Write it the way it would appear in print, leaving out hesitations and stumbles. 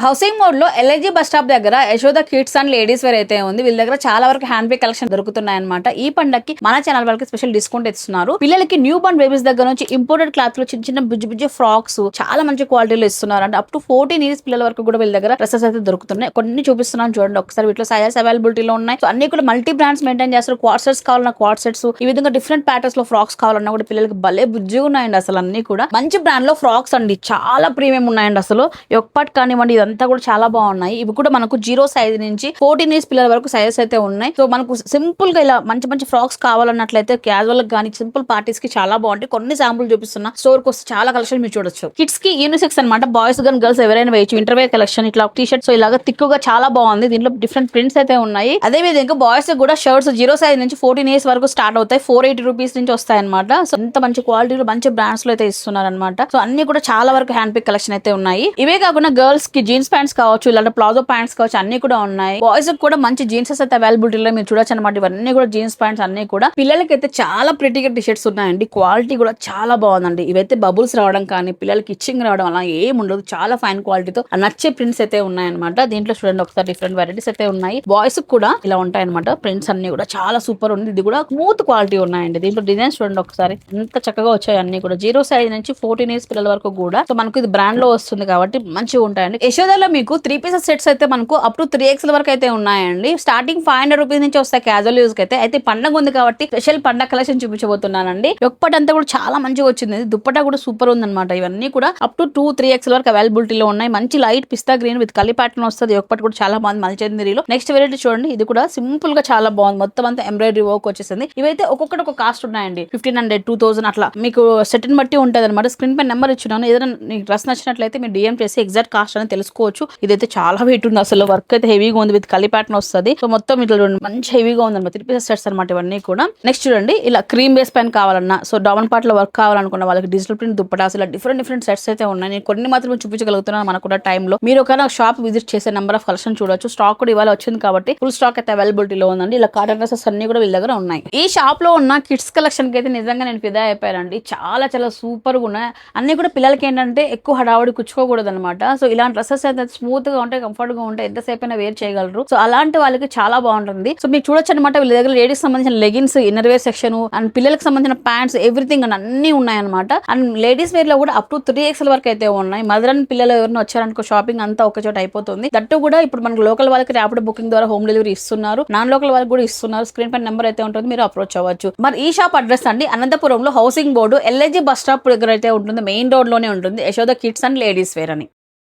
Housing మోడ్ లో LIG bus stop దగ్గర Yashoda kids and ladies wear అయితే ఉంది. వీళ్ళ దగ్గర చాలా వరకు హ్యాండ్ బ్యాగ్ కలెక్షన్ దొరుకుతున్నాయి అనమాట. ఈ పండక్కి మన ఛానల్ వాళ్ళకి స్పెషల్ డిస్కౌంట్ ఇస్తున్నారు. పిల్లలకి న్యూ బోర్న్ బేబీస్ దగ్గర నుంచి ఇంపోర్టెడ్ క్లాత్ లో చిన్న చిన్న బుజ్జి ఫ్రాక్స్ చాలా మంచి క్వాలిటీలో ఇస్తున్నారు. అంటే అప్ టు 14 ఇయర్స్ పిల్లల వరకు కూడా వీళ్ళ దగ్గర డ్రెస్సెస్ అయితే దొరుకుతున్నాయి. కొన్ని చూపిస్తున్నాను చూడండి ఒకసారి. వీటిలో సైజెస్ అవైలబిలిటీలో ఉన్నాయి. సో అన్ని కూడా మల్టీ బ్రాండ్స్ మెయింటైన్ చేస్తారు. క్వాడ్ సెట్స్ కావాలన్నా క్వాడ్ సెట్స్, ఈ విధంగా డిఫరెంట్ ప్యాటర్న్స్ లో ఫ్రాక్స్ కావాలన్నా కూడా పిల్లలకి భలే బుజ్జిగా ఉన్నాయండి. అసలు అన్ని కూడా మంచి బ్రాండ్ లో ఫ్రాక్స్ అండి, చాలా ప్రీమియం ఉన్నాయండి. అసలు ఒక్కటి కానివ్వండి, ఇదంతా కూడా చాలా బాగున్నాయి. ఇవి కూడా మనకు 0 సైజ్ నుంచి 14 ఇయర్స్ పిల్లల వరకు సైజెస్ అయితే ఉన్నాయి. సో మనకు సింపుల్ గా ఇలా మంచి మంచి ఫ్రాక్స్ కావాలన్నట్లయితే క్యాజువల్ గా కానీ సింపుల్ పార్టీస్ కి చాలా బాగుంటాయి. కొన్ని శాంపుల్ చూపిస్తున్నా. స్టోర్ కి వస్తే చాలా కలెక్షన్ మీరు చూడొచ్చు. కిడ్స్ కి యూనిసెక్స్ అనమాట. బాయ్స్ గన్ గర్ల్స్ ఎవరైనా వేయచ్చు. ఇంటర్వేర్ కలెక్షన్ ఇట్లా టీ షర్ట్స్ ఇలాగా తిక్కుగా చాలా బాగుంది. దీంట్లో డిఫరెంట్ ప్రింట్స్ అయితే ఉన్నాయి. అదే విధంగా బాయ్స్ కూడా షర్ట్స్ 0 సైజ్ నుంచి 14 ఇయర్స్ వరకు స్టార్ట్ అవుతాయి. 480 రూపీస్ నుంచి వస్తాయి అనమాట. సో ఎంత మంచి క్వాలిటీలో మంచి బ్రాండ్స్ లో అయితే ఇస్తున్నారు అనమాట. సో అన్ని కూడా చాలా వరకు హ్యాండ్ పిక్ కలెక్షన్ అయితే ఉన్నాయి. ఇవే కాకుండా గర్ల్స్ కి జీన్స్ ప్యాంట్స్ కావచ్చు, ఇలాంటి ప్లాజో ప్యాంట్స్ కావచ్చు, అన్ని కూడా ఉన్నాయి. బాయ్స్ కూడా మంచి జీన్సెస్ అయితే అవైలబిలిటీలో మీరు చూడొచ్చు అనమాట. ఇవన్నీ కూడా జీన్స్ ప్యాంట్స్ అన్ని కూడా పిల్లలకి అయితే చాలా ప్రిటీగా టీ షర్ట్స్ ఉన్నాయండి. క్వాలిటీ కూడా చాలా బాగుందండి. ఇవైతే బబుల్స్ రావడం కానీ పిల్లలకి ఇచ్చింగ్ రావడం అలా ఏం ఉండదు. చాలా ఫైన్ క్వాలిటీతో నచ్చే ప్రింట్స్ అయితే ఉన్నాయన్నమాట. దీంట్లో చూడండి ఒకసారి డిఫరెంట్ వెరైటీస్ అయితే ఉన్నాయి. బాయ్స్ కూడా ఇలా ఉంటాయి అనమాట. ప్రింట్స్ అన్ని కూడా చాలా సూపర్ ఉంది. ఇది కూడా స్మూత్ క్వాలిటీ ఉన్నాయండి. దీంట్లో డిజైన్స్ చూడండి ఒకసారి ఎంత చక్కగా వచ్చాయి. అన్ని కూడా 0 సైజ్ నుంచి 14 ఇయర్స్ పిల్లల వరకు కూడా. సో మనకు ఇది బ్రాండ్ లో వస్తుంది కాబట్టి మంచిగా ఉంటాయండి. యశోదలో మీకు 3 పీసెస్ సెట్స్ అయితే మనకు అప్ టు 3XL వరకు అయితే ఉన్నాయండి. స్టార్టింగ్ 500 రూపీస్ నుంచి వస్తాయి క్యాజువల్ యూజ్ కి అయితే. అయితే పండగ ఉంది కాబట్టి స్పెషల్ పండగ కలెక్షన్ చూపించబోతున్నానండి. ఒక్కటి అంతా కూడా చాలా మంచిగా వచ్చింది. దుప్పటా కూడా సూపర్ ఉంది అనమాట. ఇవన్నీ కూడా అప్ టు 2-3XL వరకు అవైలబిలిటీలో ఉన్నాయి. మంచి లైట్ పిస్తా గ్రీన్ విత్ కలి ప్యాటర్న్ వస్తుంది. ఒక్కటి కూడా చాలా బాగుంది మల్చందరిలో. నెక్స్ట్ వెరైటీ చూడండి. ఇది కూడా సింపుల్ గా చాలా బాగుంది. మొత్తం అంతా ఎంబ్రాయిడరీ వర్క్ వచ్చేసింది. ఇవైతే ఒక్కొక్కటి ఒక కాస్ట్ ఉన్నాయండి. 1500, 2000 అట్లా మీకు సెట్ ని బట్టి ఉంటుంది అనమాట. స్క్రీన్ పై నెంబర్ ఇచ్చినాను. ఏదైనా మీకు డ్రెస్ నచ్చినట్లయితే మీరు డిఎం చేసి ఎగ్జాక్ట్ కాస్ట్ అని తెలుసుకోవచ్చు. ఇదైతే చాలా వెయిట్ ఉంది. అసలు వర్క్ అయితే హెవీగా ఉంది. విత్ కలి ప్యాటర్న్ వస్తుంది. సో మొత్తం ఇట్లా మంచి హెవీగా ఉంది అనమాట. 3 పీసెస్ సెట్స్ అనమాట ఇవన్నీ కూడా. నెక్స్ట్ చూడండి, ఇలా క్రీమ్ బేస్ పైన కావాలన్నా, సో డౌన్ పార్ట్ లో వర్క్ కావాలనుకున్న వాళ్ళకి డిజిటల్ ప్రింట్ దుప్పటాస్ ఇలా డిఫరెంట్ సెట్స్ అయితే ఉన్నాయి. నేను కొన్ని మాత్రం చూపించగలుగుతున్నాను మనకు కూడా టైంలో. మీరు ఒక షాప్ విజిట్ చేసే నెంబర్ ఆఫ్ కలెక్షన్ చూడొచ్చు. స్టాక్ కూడా ఇవాళ వచ్చింది కాబట్టి ఫుల్ స్టాక్ అయితే అవైలబిలిటీలో ఉందండి. ఇలా కాటన్ డ్రెస్సెస్ అన్ని కూడా వీళ్ళ దగ్గర ఉన్నాయి. ఈ షాప్ లో ఉన్న కిడ్స్ కలెక్షన్ కి అయితే నిజంగా నేను ఫిదా అయిపోయానండి. చాలా చాలా సూపర్ గా ఉన్నాయి. అన్ని కూడా పిల్లలకి ఏంటంటే ఎక్కువ హడావుడి కుచ్చుకోకూడదు అనమాట. సో ఇలాంటి డ్రెస్సెస్ అయితే స్మూత్ గా ఉంటాయి, కంఫర్ట్ గా ఉంటాయి, ఎంతసేపు అయినా వేర్ చేయగలరు. సో అలాంటి వాళ్ళకి చాలా బాగుంటుంది. సో మీరు చూడొచ్చు అనమాట. వీళ్ళ దగ్గర లేడీస్ సంబంధించిన leggings, inner wear section and పిల్లలకు సంబంధించిన ప్యాంట్స్ ఎవ్రీథింగ్ అని అన్ని ఉన్నాయన్నమాట. అండ్ లేడీస్ వేర్ లో కూడా అప్ టు 3XL వరకు అయితే ఉన్నాయి. మదర్ అండ్ పిల్లలు ఎవరైనా వచ్చారనుకో షాపింగ్ అంతా ఒక చోట అయిపోతుంది. దట్టు కూడా ఇప్పుడు మనకు లోకల్ వాళ్ళకి ర్యాపిడో బుకింగ్ ద్వారా హోమ్ డెలివరీ ఇస్తున్నారు. నాన్ లోకల్ వాళ్ళకి కూడా ఇస్తున్నారు. స్క్రీన్ పైన నెంబర్ అయితే ఉంటుంది, మీరు అప్రోచ్ అవ్వచ్చు. మరి ఈ షాప్ అడ్రస్ అండి అనంతపురంలో housing board LIG bus stop దగ్గర అయితే ఉంటుంది. మెయిన్ రోడ్ లోనే ఉంటుంది. Yashoda kids and ladies wear అని.